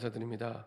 감사드립니다.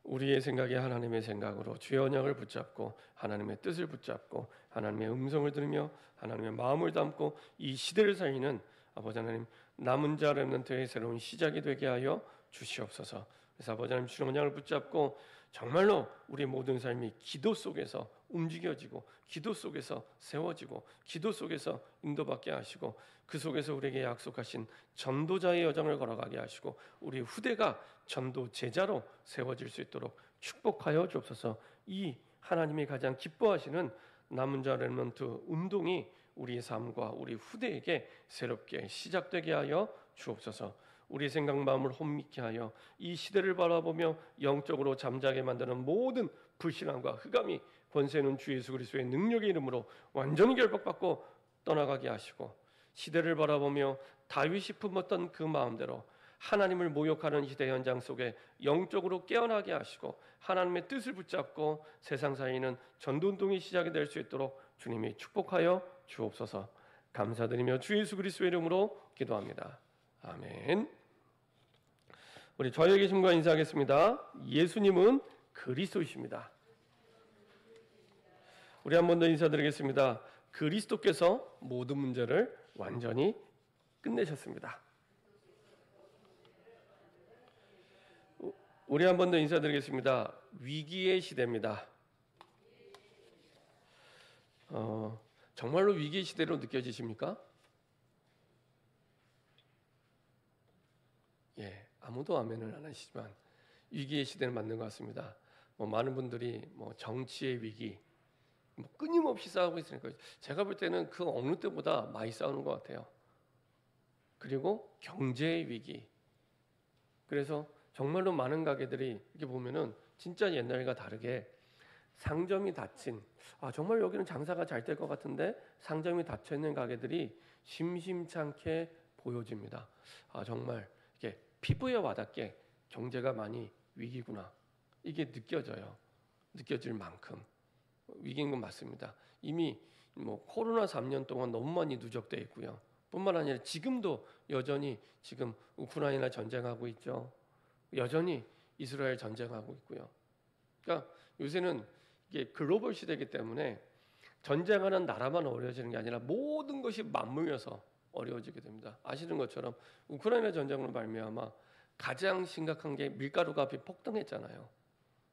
우리의 생각이 하나님의 생각으로 주의 언약을 붙잡고 하나님의 뜻을 붙잡고 하나님의 음성을 들으며 하나님의 마음을 담고 이 시대를 살리는 아버지 하나님, 남은 자 렘넌트의 새로운 시작이 되게 하여 주시옵소서. 그래서 아버지 하나님, 주의 언약을 붙잡고 정말로 우리 모든 삶이 기도 속에서 움직여지고 기도 속에서 세워지고 기도 속에서 인도받게 하시고 그 속에서 우리에게 약속하신 전도자의 여정을 걸어가게 하시고 우리 후대가 전도 제자로 세워질 수 있도록 축복하여 주옵소서. 이 하나님이 가장 기뻐하시는 남은 자 렘넌트 운동이 우리의 삶과 우리 후대에게 새롭게 시작되게 하여 주옵소서. 우리의 생각 마음을 혼미케 하여 이 시대를 바라보며 영적으로 잠자게 만드는 모든 불신앙과 흑암이 권세 있는 주 예수 그리스도의 능력의 이름으로 완전히 결박받고 떠나가게 하시고 시대를 바라보며 다윗이 품었던 그 마음대로 하나님을 모욕하는 시대 현장 속에 영적으로 깨어나게 하시고 하나님의 뜻을 붙잡고 세상 사이는 전도운동이 시작이 될 수 있도록 주님이 축복하여 주옵소서. 감사드리며 주 예수 그리스도의 이름으로 기도합니다. 아멘. 우리 좌우에 계신 분과 인사하겠습니다. 예수님은 그리스도이십니다. 우리 한 번 더 인사드리겠습니다. 그리스도께서 모든 문제를 완전히 끝내셨습니다. 우리 한 번 더 인사드리겠습니다. 위기의 시대입니다. 정말로 위기의 시대로 느껴지십니까? 예, 아무도 아멘을 안 하시지만 위기의 시대는 맞는 것 같습니다. 많은 분들이 정치의 위기, 끊임없이 싸우고 있으니까 제가 볼 때는 그 어느 때보다 많이 싸우는 것 같아요. 그리고 경제의 위기. 그래서 정말로 많은 가게들이 이렇게 보면은 진짜 옛날과 다르게 상점이 닫힌, 정말 여기는 장사가 잘 될 것 같은데 상점이 닫혀 있는 가게들이 심심찮게 보여집니다. 정말 이게 피부에 와닿게 경제가 많이 위기구나. 이게 느껴질 만큼 위기인 건 맞습니다. 이미 코로나 3년 동안 너무 많이 누적돼 있고요. 뿐만 아니라 지금도 여전히 지금 우크라이나 전쟁하고 있죠. 여전히 이스라엘 전쟁하고 있고요. 그러니까 요새는 이게 글로벌 시대이기 때문에 전쟁하는 나라만 어려워지는 게 아니라 모든 것이 맞물려서 어려워지게 됩니다. 아시는 것처럼 우크라이나 전쟁으로 말미암아 가장 심각한 게 밀가루 값이 폭등했잖아요.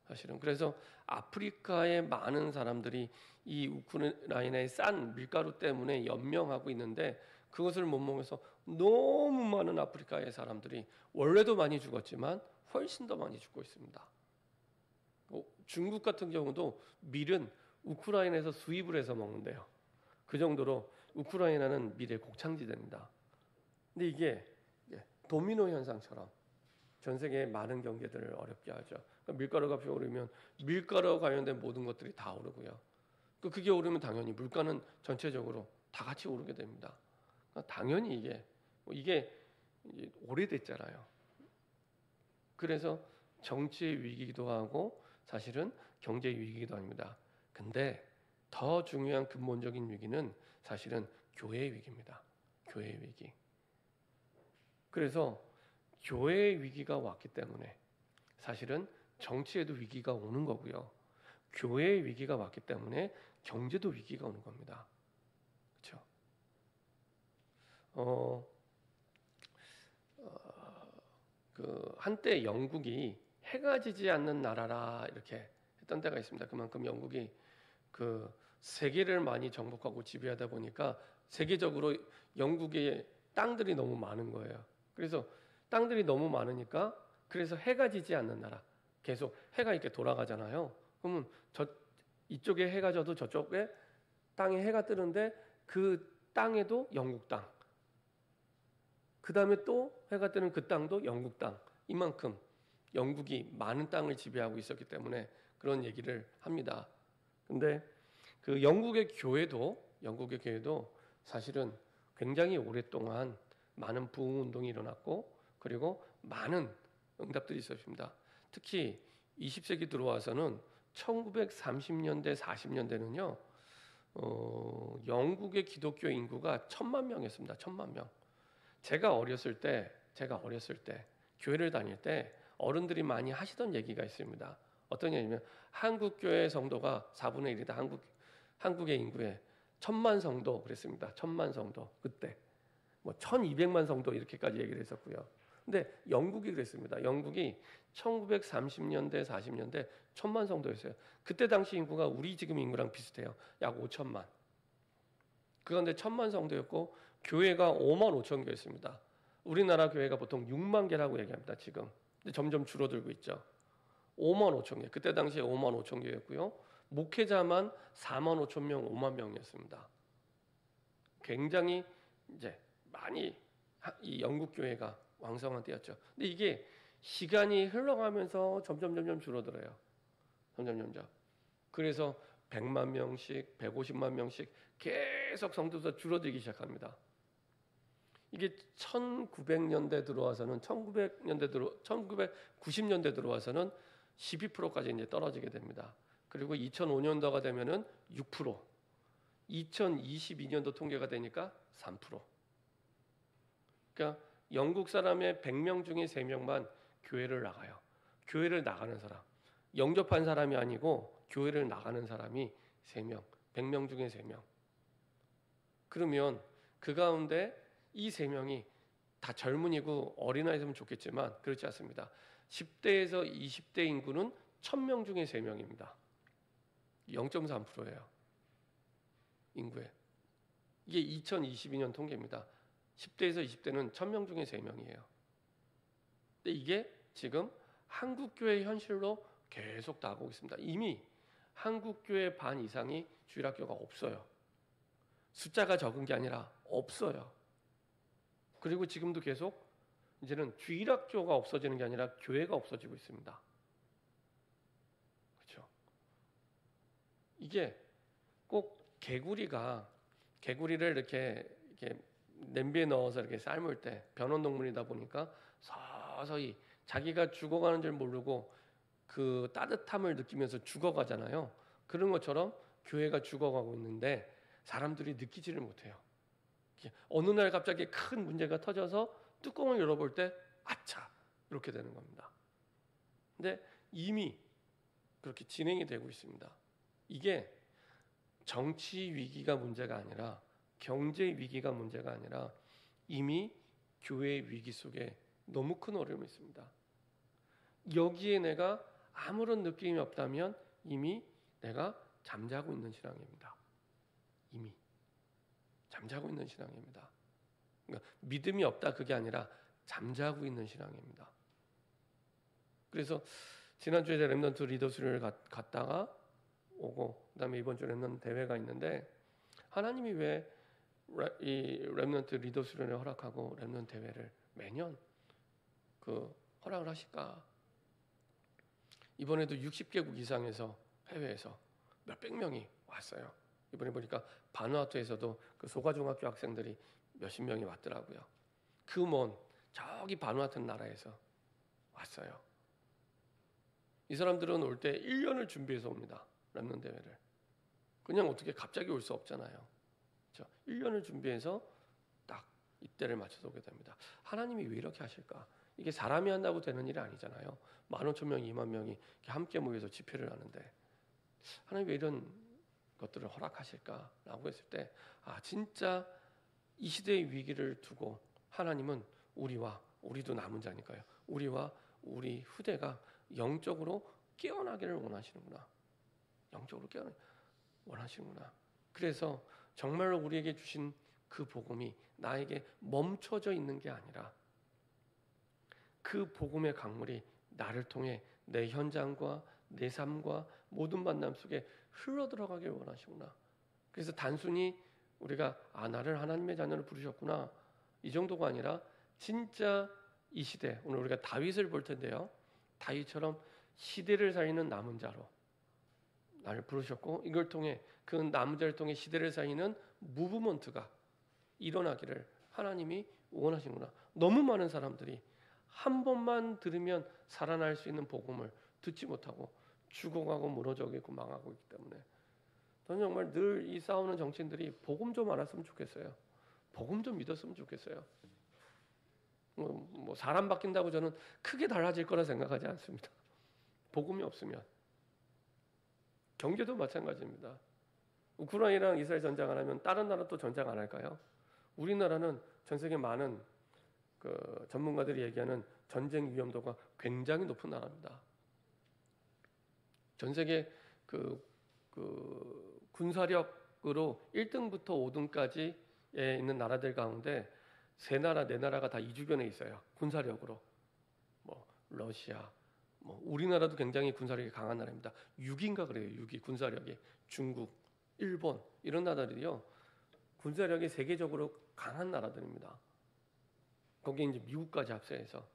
사실은 그래서 아프리카의 많은 사람들이 이 우크라이나의 싼 밀가루 때문에 연명하고 있는데 그것을 못 먹어서 너무 많은 아프리카의 사람들이 원래도 많이 죽었지만 훨씬 더 많이 죽고 있습니다. 중국 같은 경우도 밀은 우크라이나에서 수입을 해서 먹는데요. 그 정도로 우크라이나는 밀의 곡창지대입니다. 근데 이게 도미노 현상처럼 전 세계의 많은 경제들을 어렵게 하죠. 그러니까 밀가루 값이 오르면 밀가루와 관련된 모든 것들이 다 오르고요. 그게 오르면 당연히 물가는 전체적으로 다 같이 오르게 됩니다. 그러니까 당연히 이게 오래됐잖아요. 그래서 정치의 위기이기도 하고 사실은 경제의 위기이기도 합니다. 근데 더 중요한 근본적인 위기는 사실은 교회의 위기입니다. 교회의 위기. 그래서 교회의 위기가 왔기 때문에 사실은 정치에도 위기가 오는 거고요. 교회의 위기가 왔기 때문에 경제도 위기가 오는 겁니다. 그렇죠? 한때 영국이 해가 지지 않는 나라라 이렇게 했던 때가 있습니다. 그만큼 영국이 세계를 많이 정복하고 지배하다 보니까 세계적으로 영국의 땅들이 너무 많은 거예요. 그래서 땅들이 너무 많으니까 그래서 해가 지지 않는 나라, 계속 해가 이렇게 돌아가잖아요. 그러면 이쪽에 해가 져도 저쪽에 땅에 해가 뜨는데 그 땅에도 영국 땅, 그 다음에 또 해가 뜨는 그 땅도 영국 땅, 이만큼 영국이 많은 땅을 지배하고 있었기 때문에 그런 얘기를 합니다. 근데 그 영국의 교회도 사실은 굉장히 오랫동안 많은 부흥 운동이 일어났고 그리고 많은 응답들이 있었습니다. 특히 20세기 들어와서는 1930년대 40년대는요 영국의 기독교 인구가 1,000만 명이었습니다. 1,000만 명. 제가 어렸을 때 교회를 다닐 때 어른들이 많이 하시던 얘기가 있습니다. 어떤 얘기냐면 한국 교회 성도가 4분의 1이다. 한국의 인구의 1,000만 성도 그랬습니다. 1,000만 성도 그때 뭐 1,200만 성도 이렇게까지 얘기를 했었고요. 근데 영국이 그랬습니다. 영국이 1930년대 40년대 1,000만 성도였어요. 그때 당시 인구가 우리 지금 인구랑 비슷해요. 약 5천만. 그런데 1,000만 성도였고 교회가 5만 5천 개였습니다. 우리나라 교회가 보통 6만 개라고 얘기합니다. 지금. 근데 점점 줄어들고 있죠. 5만 5천 개. 그때 당시에 5만 5천 개였고요. 목회자만 4만 5천 명, 5만 명이었습니다. 굉장히 이제 많이 이 영국 교회가 왕성한 때였죠. 근데 이게 시간이 흘러가면서 점점 줄어들어요. 점점. 그래서 100만 명씩, 150만 명씩 계속 성도수가 줄어들기 시작합니다. 이게 1900년대 들어와서는 1990년대 들어와서는 12%까지 이제 떨어지게 됩니다. 그리고 2005년도가 되면은 6%, 2022년도 통계가 되니까 3%. 그러니까 영국 사람의 100명 중에 3명만 교회를 나가요. 교회를 나가는 사람. 영접한 사람이 아니고 교회를 나가는 사람이 3명. 100명 중에 3명. 그러면 그 가운데 이 3명이 다 젊은이고 어린아이였으면 좋겠지만 그렇지 않습니다. 10대에서 20대 인구는 1,000명 중에 3명입니다. 0.3%예요. 인구에. 이게 2022년 통계입니다. 10대에서 20대는 1,000명 중에 3명이에요. 근데 이게 지금 한국교회 현실로 계속 나오고 있습니다. 이미 한국교회 반 이상이 주일학교가 없어요. 숫자가 적은 게 아니라 없어요. 그리고 지금도 계속 이제는 주일학교가 없어지는 게 아니라 교회가 없어지고 있습니다. 그렇죠? 이게 꼭 개구리를 이렇게 냄비에 넣어서 이렇게 삶을 때 변온동물이다 보니까 서서히 자기가 죽어가는 줄 모르고 그 따뜻함을 느끼면서 죽어가잖아요. 그런 것처럼 교회가 죽어가고 있는데 사람들이 느끼지를 못해요. 어느 날 갑자기 큰 문제가 터져서 뚜껑을 열어볼 때 아차 이렇게 되는 겁니다. 근데 이미 그렇게 진행이 되고 있습니다. 이게 정치 위기가 문제가 아니라 경제 위기가 문제가 아니라 이미 교회 위기 속에 너무 큰 어려움이 있습니다. 여기에 내가 아무런 느낌이 없다면 이미 내가 잠자고 있는 신앙입니다. 이미 잠자고 있는 신앙입니다. 그러니까 믿음이 없다 그게 아니라 잠자고 있는 신앙입니다. 그래서 지난주에 렘넌트 리더스를 갔다가 오고 그다음에 이번 주에 렘넌트 대회가 있는데 하나님이 왜 이 렘넌트 리더 수련을 허락하고 렘넌트 대회를 매년 허락을 하실까? 이번에도 60개국 이상에서 해외에서 몇백 명이 왔어요. 이번에 보니까 바누아투에서도 그 소가중학교 학생들이 몇십 명이 왔더라고요. 그 먼 저기 바누아투 나라에서 왔어요. 이 사람들은 올 때 1년을 준비해서 옵니다. 렘넌트 대회를. 그냥 어떻게 갑자기 올 수 없잖아요. 1년을 준비해서 딱 이때를 맞춰서 오게 됩니다. 하나님이 왜 이렇게 하실까? 이게 사람이 한다고 되는 일이 아니잖아요. 15,000명, 2만 명이 함께 모여서 집회를 하는데 하나님 왜 이런 것들을 허락하실까라고 했을 때 진짜 이 시대의 위기를 두고 하나님은 우리도 남은 자니까요. 우리와 우리 후대가 영적으로 깨어나기를 원하시는구나. 영적으로 깨어나기 원하시는구나. 그래서 정말로 우리에게 주신 그 복음이 나에게 멈춰져 있는 게 아니라 그 복음의 강물이 나를 통해 내 현장과 내 삶과 모든 만남 속에 흘러들어가길 원하시구나. 그래서 단순히 우리가 나를 하나님의 자녀로 부르셨구나 이 정도가 아니라 진짜 이 시대 오늘 우리가 다윗을 볼 텐데요. 다윗처럼 시대를 살리는 남은 자로 나를 부르셨고 이걸 통해 그 남은 자를 통해 시대를 살리는 무브먼트가 일어나기를 하나님이 원하시는구나. 너무 많은 사람들이 한 번만 들으면 살아날 수 있는 복음을 듣지 못하고 죽어가고 무너져가고 망하고 있기 때문에 저는 정말 늘 이 싸우는 정치인들이 복음 좀 알았으면 좋겠어요. 복음 좀 믿었으면 좋겠어요. 뭐 사람 바뀐다고 저는 크게 달라질 거라 생각하지 않습니다. 복음이 없으면. 경제도 마찬가지입니다. 우크라이나랑 이스라엘 전쟁 안 하면 다른 나라 또 전쟁 안 할까요? 우리나라는 전 세계 많은 그 전문가들이 얘기하는 전쟁 위험도가 굉장히 높은 나라입니다. 전 세계 그 군사력으로 1등부터 5등까지에 있는 나라들 가운데 세 나라, 네 나라가 다 이 주변에 있어요. 군사력으로. 뭐 러시아, 뭐 우리나라도 굉장히 군사력이 강한 나라입니다. 6인가 그래요. 6위 군사력이. 중국, 일본 이런 나라들이요. 군사력이 세계적으로 강한 나라들입니다. 거기에 이제 미국까지 합세해서.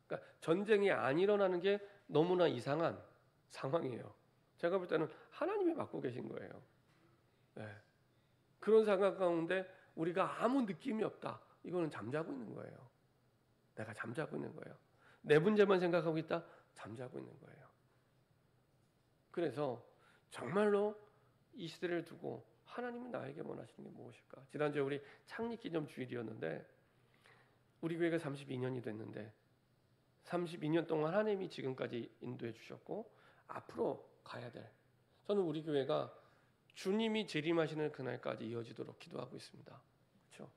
그러니까 전쟁이 안 일어나는 게 너무나 이상한 상황이에요. 제가 볼 때는 하나님이 맡고 계신 거예요. 네. 그런 상황 가운데 우리가 아무 느낌이 없다. 이거는 잠자고 있는 거예요. 내가 잠자고 있는 거예요. 내 문제만 생각하고 있다? 잠자고 있는 거예요. 그래서 정말로 이 시대를 두고 하나님은 나에게 원하시는 게 무엇일까? 지난주에 우리 창립기념 주일이었는데 우리 교회가 32년이 됐는데 32년 동안 하나님이 지금까지 인도해 주셨고 앞으로 가야 될, 저는 우리 교회가 주님이 재림하시는 그날까지 이어지도록 기도하고 있습니다. 그렇죠?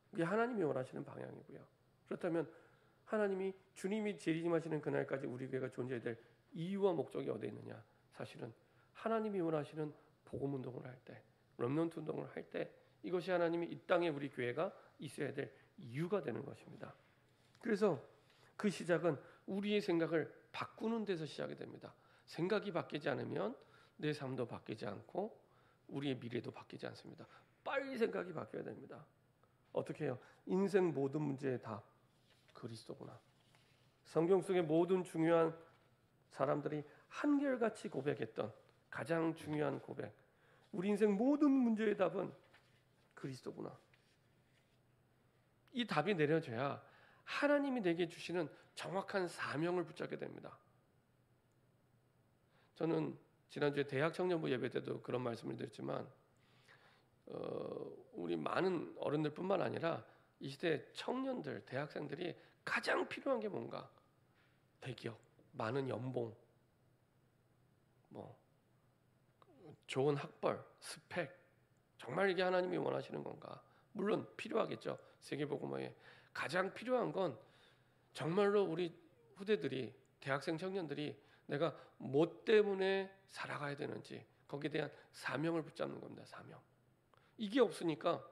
그게 하나님이 원하시는 방향이고요. 그렇다면 하나님이 주님이 재림하시는 그날까지 우리 교회가 존재해야 될 이유와 목적이 어디에 있느냐? 사실은 하나님이 원하시는 복음 운동을 할 때, 렘넌트 운동을 할 때 이것이 하나님이 이 땅에 우리 교회가 있어야 될 이유가 되는 것입니다. 그래서 그 시작은 우리의 생각을 바꾸는 데서 시작이 됩니다. 생각이 바뀌지 않으면 내 삶도 바뀌지 않고 우리의 미래도 바뀌지 않습니다. 빨리 생각이 바뀌어야 됩니다. 어떻게 해요? 인생 모든 문제의 답 그리스도구나. 성경 속의 모든 중요한 사람들이 한결같이 고백했던 가장 중요한 고백, 우리 인생 모든 문제의 답은 그리스도구나. 이 답이 내려져야 하나님이 내게 주시는 정확한 사명을 붙잡게 됩니다. 저는 지난주에 대학 청년부 예배 때도 그런 말씀을 드렸지만 우리 많은 어른들뿐만 아니라 이 시대 청년들, 대학생들이 가장 필요한 게 뭔가? 대기업, 많은 연봉, 뭐 좋은 학벌, 스펙, 정말 이게 하나님이 원하시는 건가? 물론 필요하겠죠. 세계복음화에 가장 필요한 건 정말로 우리 후대들이, 대학생 청년들이 내가 뭐 때문에 살아가야 되는지 거기에 대한 사명을 붙잡는 겁니다. 사명. 이게 없으니까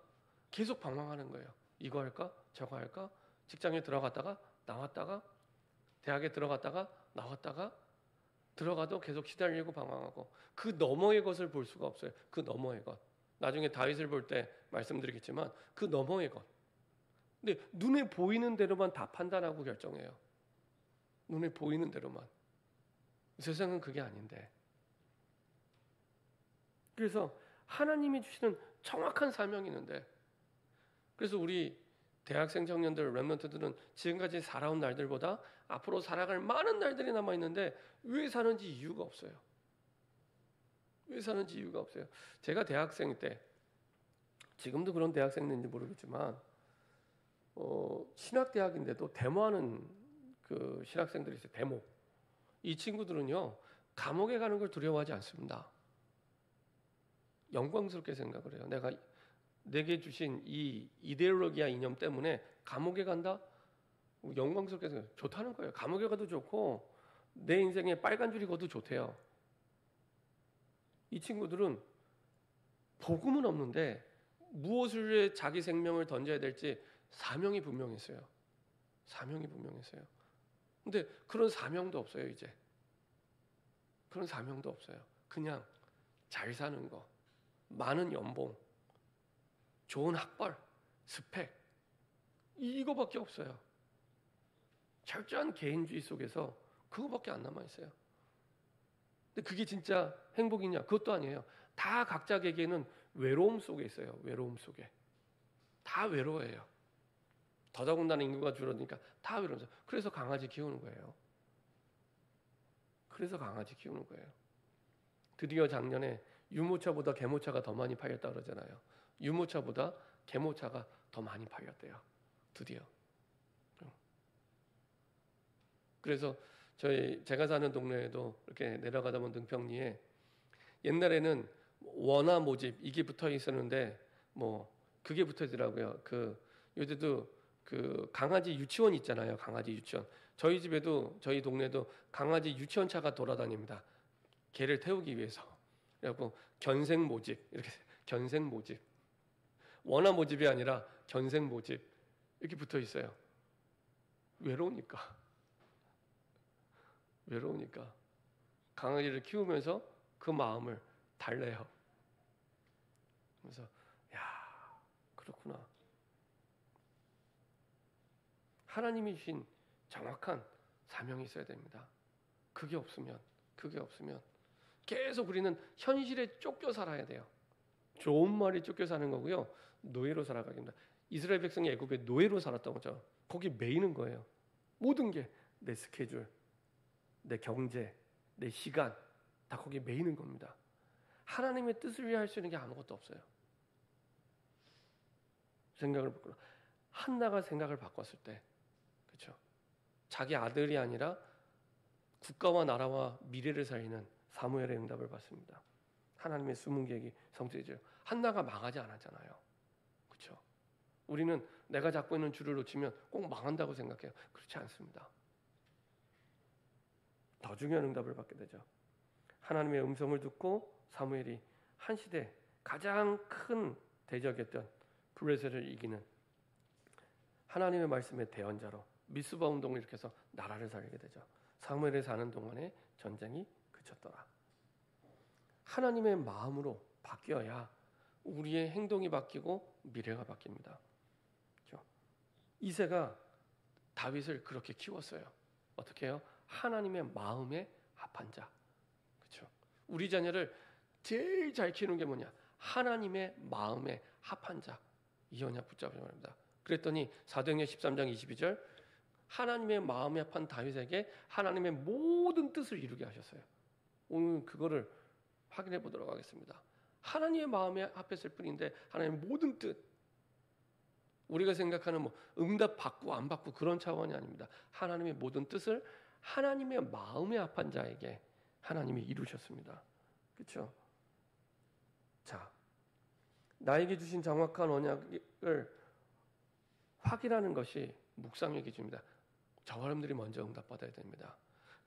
계속 방황하는 거예요. 이거 할까? 저거 할까? 직장에 들어갔다가 나왔다가 대학에 들어갔다가 나왔다가 들어가도 계속 시달리고 방황하고 그 너머의 것을 볼 수가 없어요. 그 너머의 것. 나중에 다윗을 볼 때 말씀드리겠지만 그 너머의 것. 근데 눈에 보이는 대로만 다 판단하고 결정해요. 눈에 보이는 대로만. 세상은 그게 아닌데. 그래서 하나님이 주시는 정확한 사명이 있는데, 그래서 우리 대학생 청년들, 렘넌트들은 지금까지 살아온 날들보다 앞으로 살아갈 많은 날들이 남아있는데 왜 사는지 이유가 없어요. 왜 사는지 이유가 없어요. 제가 대학생 때, 지금도 그런 대학생인지 모르겠지만 신학대학인데도 데모하는 그 신학생들이 있어요. 데모. 이 친구들은요 감옥에 가는 걸 두려워하지 않습니다. 영광스럽게 생각을 해요. 내게 주신 이 이데올로기와 이념 때문에 감옥에 간다? 영광스럽게 생각해요. 좋다는 거예요. 감옥에 가도 좋고 내 인생에 빨간 줄이 걷도 좋대요. 이 친구들은 복음은 없는데 무엇을 자기 생명을 던져야 될지 사명이 분명했어요. 사명이 분명했어요. 근데 그런 사명도 없어요. 이제 그런 사명도 없어요. 그냥 잘 사는 거, 많은 연봉, 좋은 학벌, 스펙, 이거밖에 없어요. 철저한 개인주의 속에서 그거밖에 안 남아있어요. 근데 그게 진짜 행복이냐? 그것도 아니에요. 다 각자에게는 외로움 속에 있어요. 외로움 속에. 다 외로워해요. 더더군다나 인구가 줄어드니까 다 외로워서. 그래서 강아지 키우는 거예요. 그래서 강아지 키우는 거예요. 드디어 작년에 유모차보다 개모차가 더 많이 팔렸다 그러잖아요. 유모차보다 개모차가 더 많이 팔렸대요. 드디어. 그래서 제가 사는 동네에도 이렇게 내려가다 보면 능평리에 옛날에는 원화 모집 이게 붙어 있었는데 뭐 그게 붙어 있더라고요. 요새도 그 강아지 유치원 있잖아요. 강아지 유치원. 저희 집에도 저희 동네도 강아지 유치원 차가 돌아다닙니다. 개를 태우기 위해서. 그래갖고 견생 모집 이렇게 견생 모집. 원화 모집이 아니라 견생 모집 이렇게 붙어 있어요. 외로우니까. 외로우니까 강아지를 키우면서 그 마음을 달래요. 그래서 야, 그렇구나. 하나님이 주신 정확한 사명이 있어야 됩니다. 그게 없으면 계속 우리는 현실에 쫓겨 살아야 돼요. 좋은 말이 쫓겨 사는 거고요. 노예로 살아가게 됩니다. 이스라엘 백성이 애굽에 노예로 살았던 거죠. 거기 매이는 거예요. 모든 게 내 스케줄, 내 경제, 내 시간 다 거기에 매이는 겁니다. 하나님의 뜻을 위해 할 수 있는 게 아무것도 없어요. 생각을 바꾸라. 한나가 생각을 바꿨을 때, 그렇죠? 자기 아들이 아니라 국가와 나라와 미래를 살리는 사무엘의 응답을 받습니다. 하나님의 숨은 계획이 성취되죠. 한나가 망하지 않았잖아요. 그렇죠? 우리는 내가 잡고 있는 줄을 놓치면 꼭 망한다고 생각해요. 그렇지 않습니다. 더 중요한 응답을 받게 되죠. 하나님의 음성을 듣고 사무엘이 한 시대 가장 큰 대적이었던 블레셋을 이기는 하나님의 말씀의 대언자로 미스바 운동을 일으켜서 나라를 살리게 되죠. 사무엘에 사는 동안에 전쟁이 그쳤더라. 하나님의 마음으로 바뀌어야 우리의 행동이 바뀌고 미래가 바뀝니다. 그렇죠? 이새가 다윗을 그렇게 키웠어요. 어떻게 해요? 하나님의 마음에 합한 자. 그렇죠? 우리 자녀를 제일 잘 키우는 게 뭐냐? 하나님의 마음에 합한 자. 이 언약 붙잡으려고 합니다. 그랬더니 사도행전 13장 22절 하나님의 마음에 합한 다윗에게 하나님의 모든 뜻을 이루게 하셨어요. 오늘 그거를 확인해 보도록 하겠습니다. 하나님의 마음에 합했을 뿐인데 하나님의 모든 뜻, 우리가 생각하는 뭐 응답 받고 안 받고 그런 차원이 아닙니다. 하나님의 모든 뜻을 하나님의 마음에 합한 자에게 하나님이 이루셨습니다. 그렇죠? 자, 나에게 주신 정확한 언약을 확인하는 것이 묵상의 기준입니다. 저와 여러분들이 먼저 응답받아야 됩니다.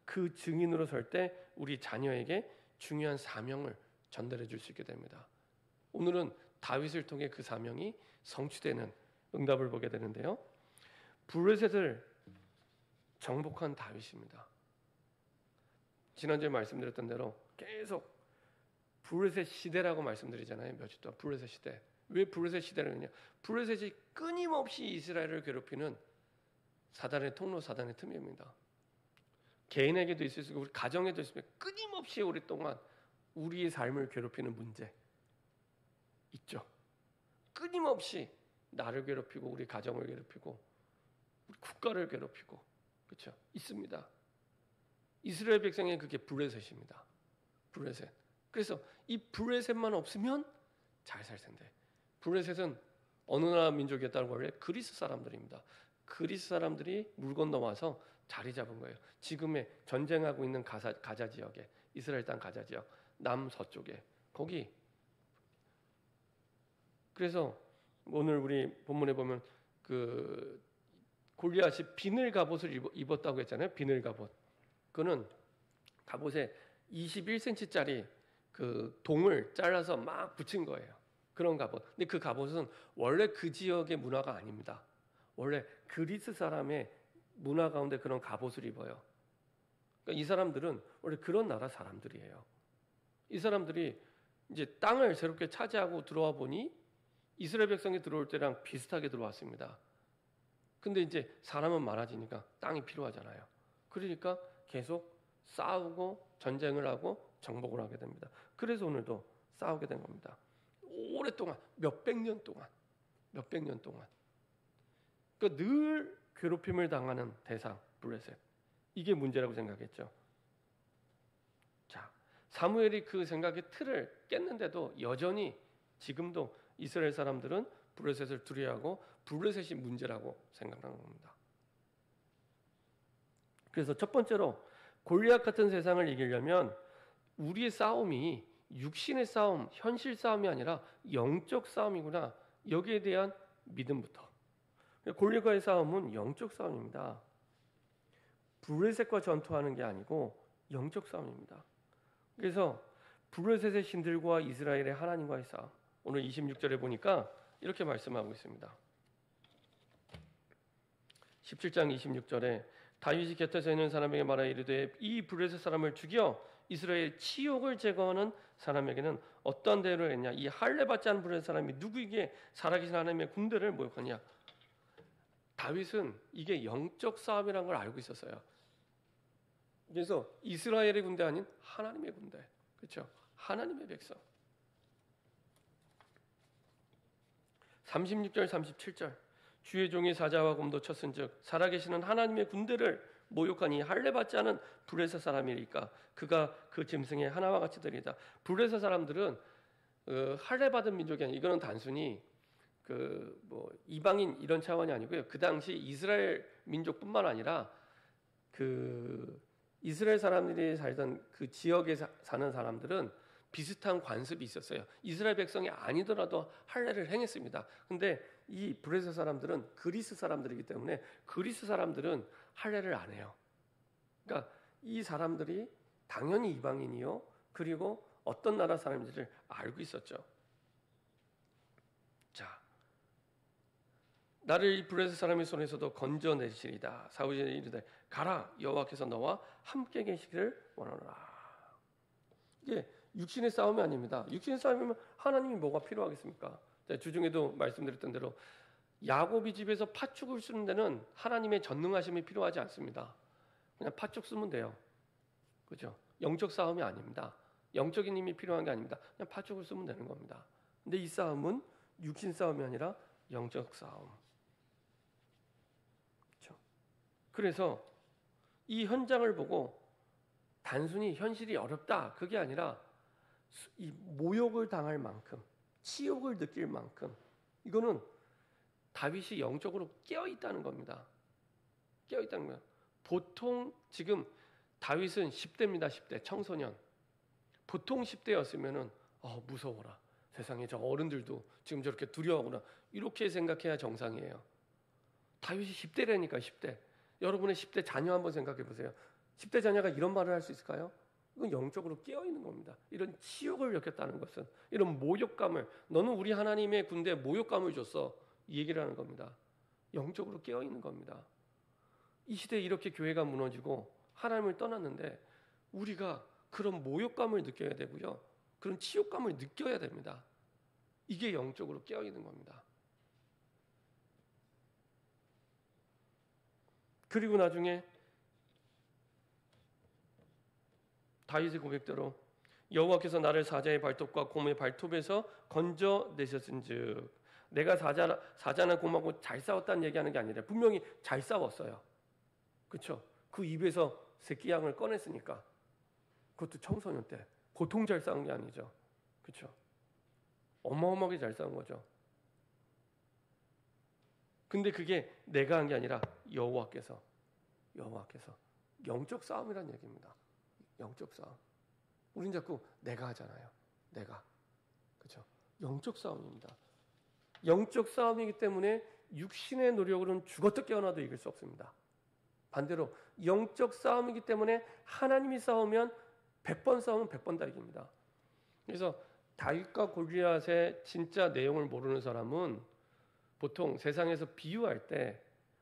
그 증인으로 설 때 우리 자녀에게 중요한 사명을 전달해 줄 수 있게 됩니다. 오늘은 다윗을 통해 그 사명이 성취되는 응답을 보게 되는데요. 블레셋을 정복한 다윗입니다. 지난주에 말씀드렸던 대로 계속 블레셋 시대라고 말씀드리잖아요. 며칠 동안 블레셋 시대. 왜 블레셋 시대를 하느냐? 블레셋이 끊임없이 이스라엘을 괴롭히는 사단의 통로, 사단의 틈입니다. 개인에게도 있을 수 있고 우리 가정에도 있으면 끊임없이 오랫동안 우리의 삶을 괴롭히는 문제 있죠. 끊임없이 나를 괴롭히고 우리 가정을 괴롭히고 우리 국가를 괴롭히고 그렇죠? 있습니다. 이스라엘 백성의 그게 블레셋입니다. 블레셋. 그래서 이 블레셋만 없으면 잘 살 텐데. 블레셋은 어느 나라 민족이었다고 원래 그리스 사람들입니다. 그리스 사람들이 물 건너와서 자리 잡은 거예요. 지금의 전쟁하고 있는 가자 지역에, 이스라엘 땅 가자 지역 남서쪽에 거기. 그래서 오늘 우리 본문에 보면 그 골리앗이 비늘 갑옷을 입었다고 했잖아요. 비늘 갑옷. 그는 갑옷에 21cm짜리 그 동을 잘라서 막 붙인 거예요. 그런 갑옷. 근데 그 갑옷은 원래 그 지역의 문화가 아닙니다. 원래 그리스 사람의 문화 가운데 그런 갑옷을 입어요. 그러니까 이 사람들은 원래 그런 나라 사람들이에요. 이 사람들이 이제 땅을 새롭게 차지하고 들어와 보니 이스라엘 백성이 들어올 때랑 비슷하게 들어왔습니다. 근데 이제 사람은 많아지니까 땅이 필요하잖아요. 그러니까 계속 싸우고 전쟁을 하고 정복을 하게 됩니다. 그래서 오늘도 싸우게 된 겁니다. 오랫동안 몇백 년 동안 그러니까 늘 괴롭힘을 당하는 대상 블레셋. 이게 문제라고 생각했죠. 자, 사무엘이 그 생각의 틀을 깼는데도 여전히 지금도 이스라엘 사람들은 블레셋을 두려워하고 블레셋이 문제라고 생각하는 겁니다. 그래서 첫 번째로 골리앗 같은 세상을 이기려면 우리의 싸움이 육신의 싸움, 현실 싸움이 아니라 영적 싸움이구나. 여기에 대한 믿음부터. 골리앗과의 싸움은 영적 싸움입니다. 블레셋과 전투하는 게 아니고 영적 싸움입니다. 그래서 블레셋의 신들과 이스라엘의 하나님과의 싸움. 오늘 26절에 보니까 이렇게 말씀하고 있습니다. 17장 26절에 다윗이 곁에서 있는 사람에게 말하여 이르되 이 블레셋 사람을 죽여 이스라엘 치욕을 제거하는 사람에게는 어떠한 대우를 했냐. 이 할례 받지 않은 블레셋 사람이 누구에게 살아계신 하나님의 군대를 모욕하냐. 다윗은 이게 영적 싸움이라는 걸 알고 있었어요. 그래서 이스라엘의 군대 아닌 하나님의 군대, 그렇죠? 하나님의 백성. 36절 37절 주의 종이 사자와 곰도 쳤은즉 살아계시는 하나님의 군대를 모욕하니 할례 받지 않은 블레셋 사람이니까 그가 그 짐승의 하나와 같이 되리다. 블레셋 사람들은 할례 받은 민족이 아니에요. 이거는 단순히 뭐 이방인 이런 차원이 아니고요. 그 당시 이스라엘 민족뿐만 아니라 이스라엘 사람들이 살던 그 지역에 사는 사람들은 비슷한 관습이 있었어요. 이스라엘 백성이 아니더라도 할례를 행했습니다. 근데 이 블레셋 사람들은 그리스 사람들이기 때문에 그리스 사람들은 할례를 안 해요. 그러니까 이 사람들이 당연히 이방인이요. 그리고 어떤 나라 사람인지를 알고 있었죠. 자, 나를 이 블레셋 사람의 손에서도 건져내시리다. 사울이 이르되 가라 여호와께서 너와 함께 계시기를 원하노라. 이게 육신의 싸움이 아닙니다. 육신의 싸움이면 하나님이 뭐가 필요하겠습니까? 주중에도 말씀드렸던 대로 야곱이 집에서 팥죽을 쓰는 데는 하나님의 전능하심이 필요하지 않습니다. 그냥 팥죽 쓰면 돼요. 그죠? 영적 싸움이 아닙니다. 영적인 힘이 필요한 게 아닙니다. 그냥 팥죽을 쓰면 되는 겁니다. 근데 이 싸움은 육신 싸움이 아니라 영적 싸움. 그렇죠? 그래서 이 현장을 보고 단순히 현실이 어렵다 그게 아니라 이 모욕을 당할 만큼 치욕을 느낄 만큼 이거는 다윗이 영적으로 깨어 있다는 겁니다. 깨어 있다는 거예요. 보통 지금 다윗은 10대입니다. 10대 청소년. 보통 10대였으면은 무서워라. 세상에 저 어른들도 지금 저렇게 두려워하구나. 이렇게 생각해야 정상이에요. 다윗이 10대라니까 10대. 여러분의 10대 자녀 한번 생각해 보세요. 10대 자녀가 이런 말을 할 수 있을까요? 이건 영적으로 깨어 있는 겁니다. 이런 치욕을 겪었다는 것은 이런 모욕감을 너는 우리 하나님의 군대에 모욕감을 줬어. 이 얘기를 하는 겁니다. 영적으로 깨어 있는 겁니다. 이 시대에 이렇게 교회가 무너지고 하나님을 떠났는데 우리가 그런 모욕감을 느껴야 되고요. 그런 치욕감을 느껴야 됩니다. 이게 영적으로 깨어 있는 겁니다. 그리고 나중에 다윗의 고백대로 여호와께서 나를 사자의 발톱과 곰의 발톱에서 건져내셨은즉 내가 사자나 곰하고 잘 싸웠다는 얘기하는 게 아니라 분명히 잘 싸웠어요. 그렇죠? 그 입에서 새끼 양을 꺼냈으니까 그것도 청소년 때 보통 잘 싸운 게 아니죠. 그렇죠? 어마어마하게 잘 싸운 거죠. 근데 그게 내가 한 게 아니라 여호와께서 영적 싸움이라는 얘기입니다. 영적 싸움. 우린 자꾸 내가 하잖아요. 내가. 그렇죠? 영적 싸움입니다. 영적 싸움이기 때문에 육신의 노력으로는 죽었다 깨어나도 이길 수 없습니다. 반대로 영적 싸움이기 때문에 하나님이 싸우면 100번 싸우면 100번 다 이깁니다. 그래서 다윗과 골리앗의 진짜 내용을 모르는 사람은 보통 세상에서 비유할 때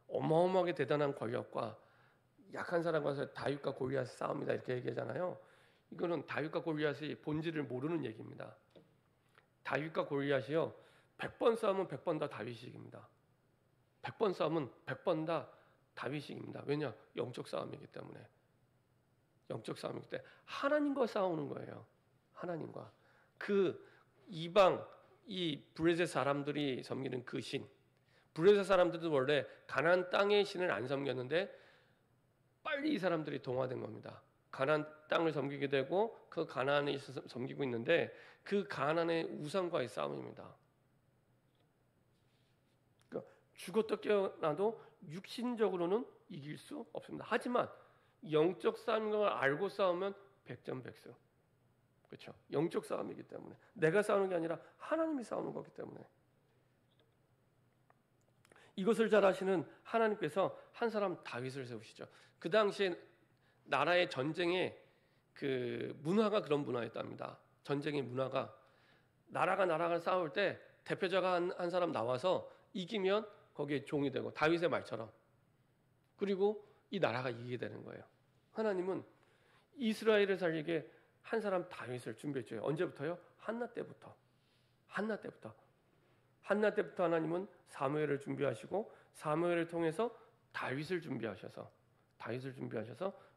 어마어마하게 대단한 권력과 약한 사람과 다윗과 골리앗의 싸움이다 이렇게 얘기하잖아요. 이거는 다윗과 골리앗의 본질을 모르는 얘기입니다. 다윗과 골리앗이요 100번 싸우면 100번 다 다윗이 이깁니다. 100번 싸우면 100번 다 다윗이 이깁니다. 왜냐? 영적 싸움이기 때문에. 영적 싸움이기 때문에 하나님과 싸우는 거예요. 하나님과. 그 이방 이 블레셋 사람들이 섬기는 그 신. 블레셋 사람들도 원래 가나안 땅의 신을 안 섬겼는데 빨리 이 사람들이 동화된 겁니다. 가나안 땅을 섬기게 되고 그 가나안에 있어서 섬기고 있는데 그 가나안의 우상과의 싸움입니다. 그러니까 죽었다 깨어나도 육신적으로는 이길 수 없습니다. 하지만 영적 싸움인 걸 알고 싸우면 백전백승. 그렇죠? 영적 싸움이기 때문에 내가 싸우는 게 아니라 하나님이 싸우는 거기 때문에 이것을 잘 아시는 하나님께서 한 사람 다윗을 세우시죠. 그 당시에 나라의 전쟁의 그 문화가 그런 문화였답니다. 전쟁의 문화가 나라가 나라가 싸울 때 대표자가 한 사람 나와서 이기면 거기에 종이 되고 다윗의 말처럼 그리고 이 나라가 이기게 되는 거예요. 하나님은 이스라엘을 살리게 한 사람 다윗을 준비했죠. 언제부터요? 한나 때부터. 한나 때부터 하나님은 사무엘을 준비하시고 사무엘을 통해서 다윗을 준비하셔서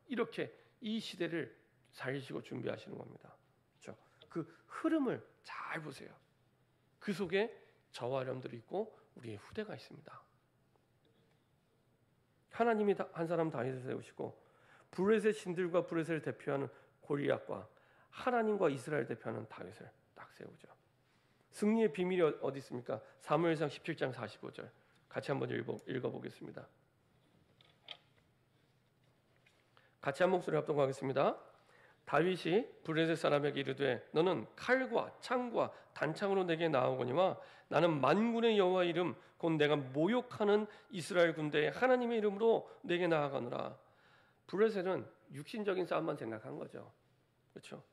이렇게 이 시대를 살리시고 준비하시는 겁니다. 그렇죠? 그 흐름을 잘 보세요. 그 속에 저와 여러분들이 있고 우리의 후대가 있습니다. 하나님이 한 사람 다윗을 세우시고 블레셋 신들과 블레셋을 대표하는 골리앗과 하나님과 이스라엘 대표하는 다윗을 딱 세우죠. 승리의 비밀이 어디 있습니까? 사무엘상 17장 45절 같이 한번 읽어보겠습니다. 같이 한 목소리 합동하겠습니다. 다윗이 블레셋 사람에게 이르되 너는 칼과 창과 단창으로 내게 나아오거니와 나는 만군의 여호와 이름 곧 내가 모욕하는 이스라엘 군대의 하나님의 이름으로 내게 나아가노라. 블레셋은 육신적인 싸움만 생각한 거죠. 그렇죠?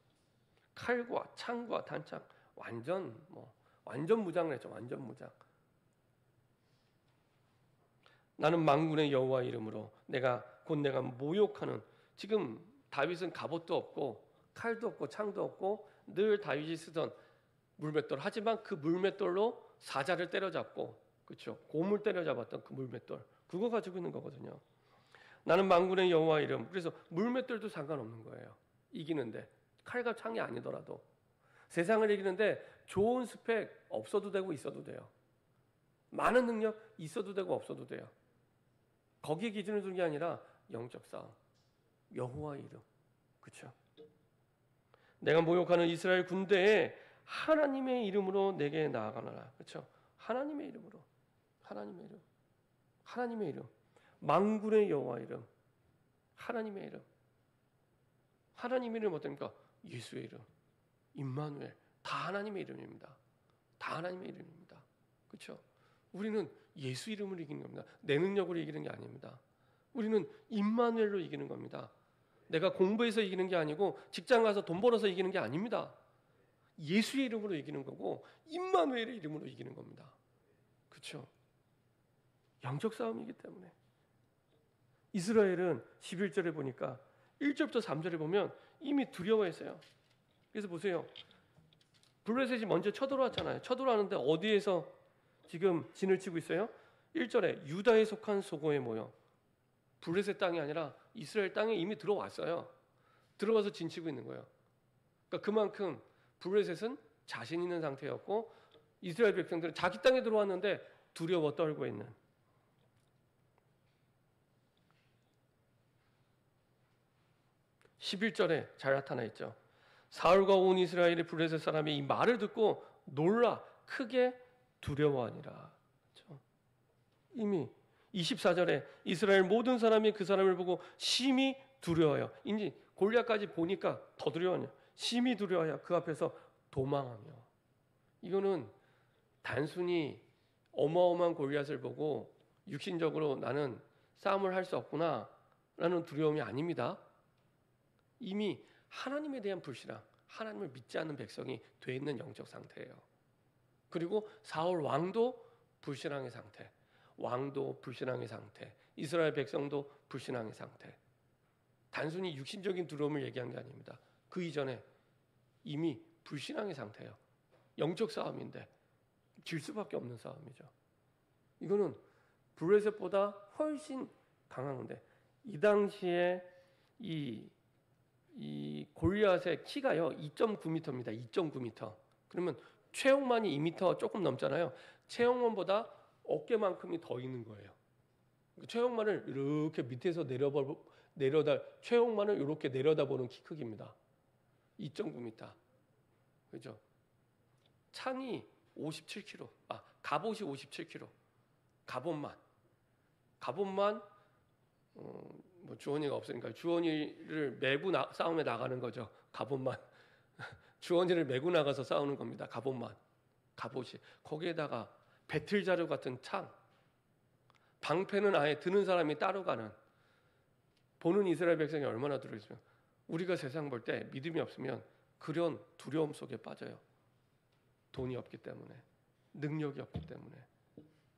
칼과 창과 단창 완전 무장을 했죠. 완전 무장. 나는 만군의 여호와 이름으로 내가 모욕하는 지금 다윗은 갑옷도 없고 칼도 없고 창도 없고 늘 다윗이 쓰던 물맷돌 하지만 그 물맷돌로 사자를 때려잡고 그렇죠. 곰을 때려잡았던 그 물맷돌 그거 가지고 있는 거거든요. 나는 만군의 여호와 이름 그래서 물맷돌도 상관없는 거예요. 이기는데 칼과 창이 아니더라도 세상을 이기는데 좋은 스펙 없어도 되고 있어도 돼요. 많은 능력 있어도 되고 없어도 돼요. 거기에 기준을 두는 게 아니라 영적 싸움. 여호와 이름. 그렇죠? 내가 모욕하는 이스라엘 군대에 하나님의 이름으로 내게 나아가노라. 그렇죠? 하나님의 이름으로. 하나님의 이름. 만군의 여호와 이름. 하나님의 이름. 하나님의 이름 어떻습니까? 예수의 이름. 임마누엘. 다 하나님의 이름입니다. 다 하나님의 이름입니다. 그렇죠? 우리는 예수 이름으로 이기는 겁니다. 내 능력으로 이기는 게 아닙니다. 우리는 임마누엘로 이기는 겁니다. 내가 공부해서 이기는 게 아니고 직장 가서 돈 벌어서 이기는 게 아닙니다. 예수의 이름으로 이기는 거고 임마누엘의 이름으로 이기는 겁니다. 그렇죠? 영적 싸움이기 때문에 이스라엘은 11절에 보니까 1절부터 3절에 보면 이미 두려워했어요. 그래서 보세요. 블레셋이 먼저 쳐들어왔잖아요. 쳐들어왔는데 어디에서 지금 진을 치고 있어요? 1절에 유다에 속한 소고에 모여 블레셋 땅이 아니라 이스라엘 땅에 이미 들어왔어요. 들어가서 진치고 있는 거예요. 그러니까 그만큼 블레셋은 자신 있는 상태였고 이스라엘 백성들은 자기 땅에 들어왔는데 두려워 떨고 있는. 11절에 잘 나타나 있죠. 사울과 온 이스라엘의 블레셋 사람이 이 말을 듣고 놀라 크게 두려워하니라. 그렇죠? 이미 24절에 이스라엘 모든 사람이 그 사람을 보고 심히 두려워요. 이제 골리앗까지 보니까 더 두려워요. 심히 두려워요. 그 앞에서 도망하며. 이거는 단순히 어마어마한 골리앗을 보고 육신적으로 나는 싸움을 할 수 없구나 라는 두려움이 아닙니다. 이미 하나님에 대한 불신앙, 하나님을 믿지 않는 백성이 돼 있는 영적 상태예요. 그리고 사울 왕도 불신앙의 상태, 왕도 불신앙의 상태, 이스라엘 백성도 불신앙의 상태. 단순히 육신적인 두려움을 얘기한 게 아닙니다. 그 이전에 이미 불신앙의 상태예요. 영적 싸움인데 질 수밖에 없는 싸움이죠. 이거는 블레셋보다 훨씬 강한데 이 당시에 이 골리앗의 키가요 2.9m입니다. 2.9m. 그러면 최홍만이 2m 조금 넘잖아요. 최홍만보다 어깨만큼이 더 있는 거예요. 최홍만을 이렇게 밑에서 최홍만을 이렇게 내려다보는 키 크기입니다. 2.9m. 그죠? 창이 57kg. 갑옷이 57kg. 갑옷만 뭐 주원이가 없으니까 주원이를 메고 싸움에 나가는 거죠. 갑옷만. 주원이를 메고 나가서 싸우는 겁니다. 갑옷만. 갑옷이. 거기에다가 배틀 자료 같은 창. 방패는 아예 드는 사람이 따로 가는. 보는 이스라엘 백성이 얼마나 들어있으면 우리가 세상 볼 때 믿음이 없으면 그런 두려움 속에 빠져요. 돈이 없기 때문에, 능력이 없기 때문에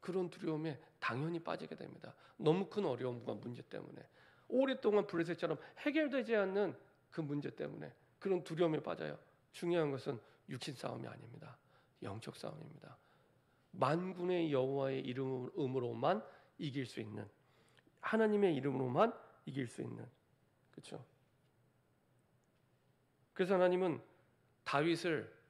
그런 두려움에 당연히 빠지게 됩니다. 너무 큰 어려움과 문제 때문에 오랫동안 블레셋처럼 해결되지 않는 그 문제 때문에 그런 두려움에 빠져요. 중요한 것은 육신 싸움이 아닙니다. 영적 싸움입니다. 만군의 여호와의 이름으로만 이길 수 있는, 하나님의 이름으로만 이길 수 있는, 그렇죠? 그래서 하나님은 다윗을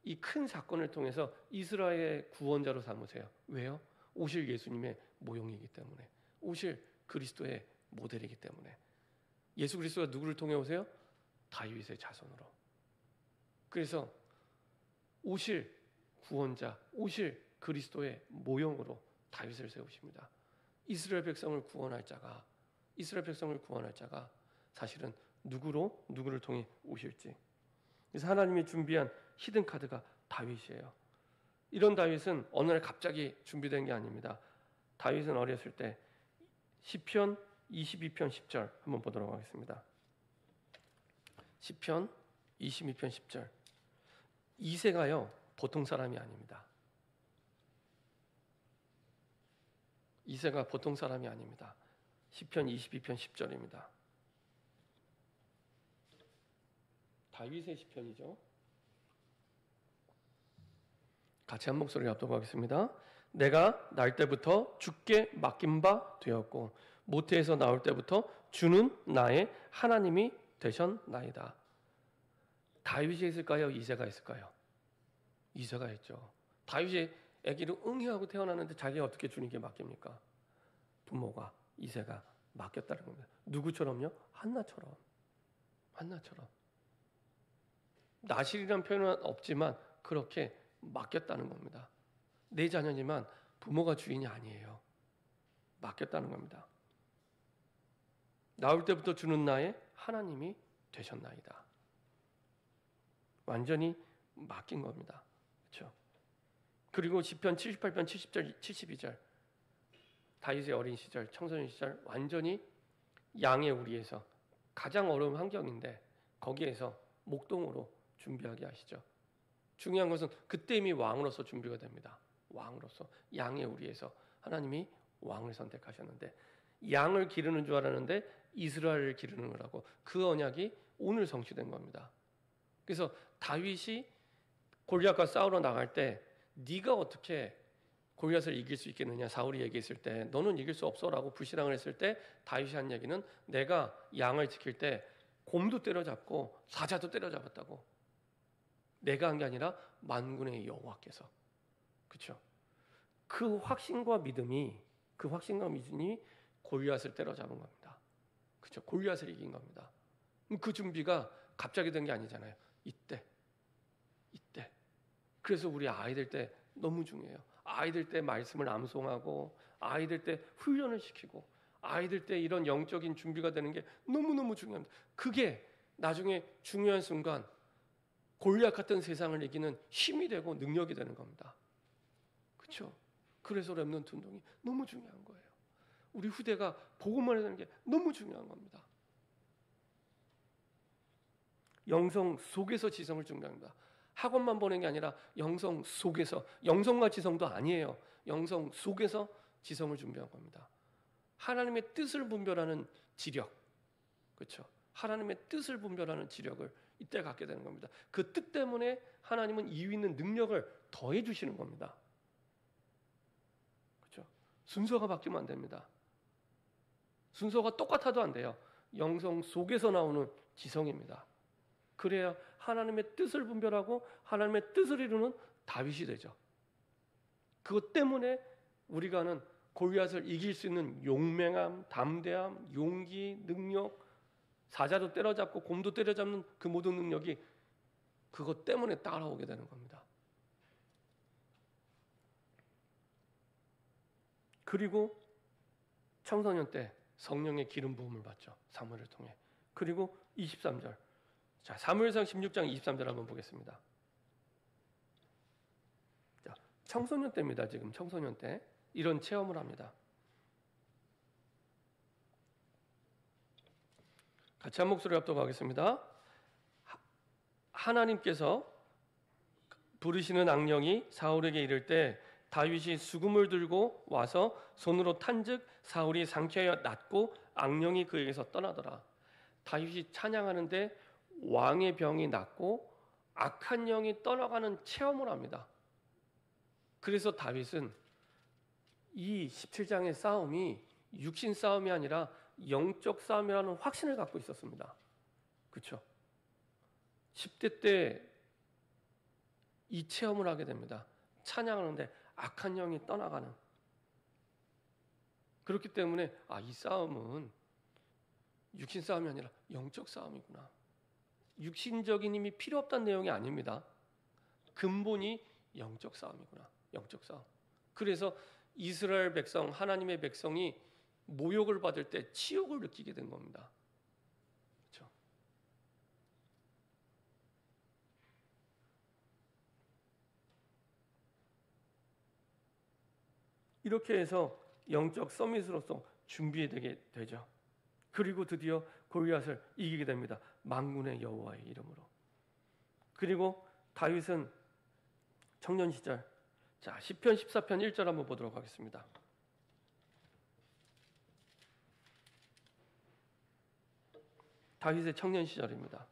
이 큰 사건을 통해서 이스라엘의 구원자로 삼으세요. 왜요? 오실 예수님의 모형이기 때문에, 오실 그리스도의 모델이기 때문에. 예수 그리스도가 누구를 통해 오세요? 다윗의 자손으로. 그래서 오실 구원자, 오실 그리스도의 모형으로 다윗을 세우십니다. 이스라엘 백성을 구원할 자가, 이스라엘 백성을 구원할 자가 사실은 누구를 통해 오실지. 그래서 하나님이 준비한 히든 카드가 다윗이에요. 이런 다윗은 어느 날 갑자기 준비된 게 아닙니다. 다윗은 어렸을 때 시편 22편 10절 한번 보도록 하겠습니다. 시편 22편 10절. 이새가요 보통 사람이 아닙니다. 이새가 보통 사람이 아닙니다. 시편 22편 10절입니다. 다윗의 시편이죠. 같이 한 목소리 합독하겠습니다. 내가 날 때부터 주께 맡긴 바 되었고 모태에서 나올 때부터 주는 나의 하나님이 되셨나이다. 다윗이 있을까요? 이새가 있을까요? 이새가 있죠. 다윗이 아기를 응애하고 태어났는데 자기가 어떻게 주님께 맡깁니까? 부모가, 이새가 맡겼다는 겁니다. 누구처럼요? 한나처럼. 한나처럼. 나실이라는 표현은 없지만 그렇게 맡겼다는 겁니다. 내 자녀지만 부모가 주인이 아니에요. 맡겼다는 겁니다. 나올 때부터 주는 나의 하나님이 되셨나이다. 완전히 맡긴 겁니다. 그렇죠? 그리고 시편 78편 70절 72절 다윗의 어린 시절, 청소년 시절 완전히 양의 우리에서 가장 어려운 환경인데 거기에서 목동으로 준비하게 하시죠. 중요한 것은 그때 이미 왕으로서 준비가 됩니다. 왕으로서 양의 우리에서 하나님이 왕을 선택하셨는데 양을 기르는 줄 알았는데 이스라엘을 기르는 거라고 그 언약이 오늘 성취된 겁니다. 그래서 다윗이 골리앗과 싸우러 나갈 때 네가 어떻게 골리앗을 이길 수 있겠느냐 사울이 얘기했을 때 너는 이길 수 없어라고 불신앙을 했을 때 다윗이 한 얘기는 내가 양을 지킬 때 곰도 때려잡고 사자도 때려잡았다고. 내가 한 게 아니라 만군의 여호와께서. 그렇죠? 그 확신과 믿음이 골리앗을 때려잡은 겁니다. 그렇죠? 골리앗을 이긴 겁니다. 그 준비가 갑자기 된 게 아니잖아요. 이때. 그래서 우리 아이들 때 너무 중요해요. 아이들 때 말씀을 암송하고 아이들 때 훈련을 시키고 아이들 때 이런 영적인 준비가 되는 게 너무너무 중요합니다. 그게 나중에 중요한 순간 골리앗 같은 세상을 이기는 힘이 되고 능력이 되는 겁니다. 그렇죠? 그래서 렘넌트 운동이 너무 중요한 거예요. 우리 후대가 보고만 해야 되는 게 너무 중요한 겁니다. 영성 속에서 지성을 준비합니다. 학원만 보는 게 아니라 영성 속에서, 영성과 지성도 아니에요. 영성 속에서 지성을 준비한 겁니다. 하나님의 뜻을 분별하는 지력, 그렇죠? 하나님의 뜻을 분별하는 지력을 이때 갖게 되는 겁니다. 그 뜻 때문에 하나님은 이유 있는 능력을 더해 주시는 겁니다. 그렇죠? 순서가 바뀌면 안 됩니다. 순서가 똑같아도 안 돼요. 영성 속에서 나오는 지성입니다. 그래야 하나님의 뜻을 분별하고 하나님의 뜻을 이루는 다윗이 되죠. 그것 때문에 우리가 하는 골리앗을 이길 수 있는 용맹함, 담대함, 용기, 능력, 사자도 때려잡고 곰도 때려잡는 그 모든 능력이 그것 때문에 따라오게 되는 겁니다. 그리고 청소년 때 성령의 기름 부음을 받죠. 사무엘을 통해. 그리고 23절. 자, 사무엘상 16장 23절 한번 보겠습니다. 자, 청소년 때입니다. 지금 청소년 때 이런 체험을 합니다. 같이 한 목소리 합독하겠습니다. 하나님께서 부르시는 악령이 사울에게 이를 때 다윗이 수금을 들고 와서 손으로 탄즉 사울이 상쾌하여 낫고 악령이 그에게서 떠나더라. 다윗이 찬양하는데 왕의 병이 낫고 악한 영이 떠나가는 체험을 합니다. 그래서 다윗은 이 17장의 싸움이 육신 싸움이 아니라 영적 싸움이라는 확신을 갖고 있었습니다. 그렇죠? 10대 때 이 체험을 하게 됩니다. 찬양하는데 악한 영이 떠나가는. 그렇기 때문에 이 싸움은 육신 싸움이 아니라 영적 싸움이구나. 육신적인 힘이 필요 없다는 내용이 아닙니다. 근본이 영적 싸움이구나. 영적 싸움. 그래서 이스라엘 백성, 하나님의 백성이 모욕을 받을 때 치욕을 느끼게 된 겁니다. 그렇죠? 이렇게 해서 영적 서밋으로서 준비되게 되죠. 그리고 드디어 골리앗을 이기게 됩니다. 만군의 여호와의 이름으로. 그리고 다윗은 청년 시절, 자, 시편 14편 1절 한번 보도록 하겠습니다. 다윗의 청년 시절입니다.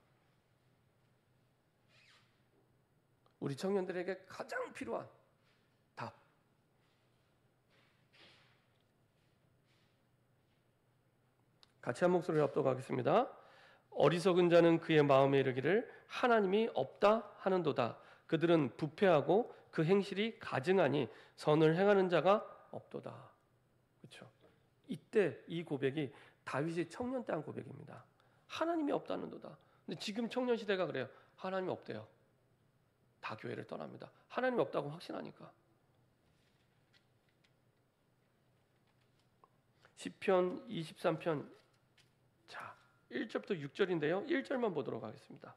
우리 청년들에게 가장 필요한 답. 같이 한 목소리로 합독하겠습니다. 어리석은 자는 그의 마음에 이르기를 하나님이 없다 하는도다. 그들은 부패하고 그 행실이 가증하니 선을 행하는 자가 없도다. 그렇죠? 이때 이 고백이 다윗의 청년 때 한 고백입니다. 하나님이 없다는도다. 근데 지금 청년 시대가 그래요. 하나님이 없대요. 다 교회를 떠납니다. 하나님이 없다고 확신하니까. 시편 23편 자, 1절부터 6절인데요. 1절만 보도록 하겠습니다.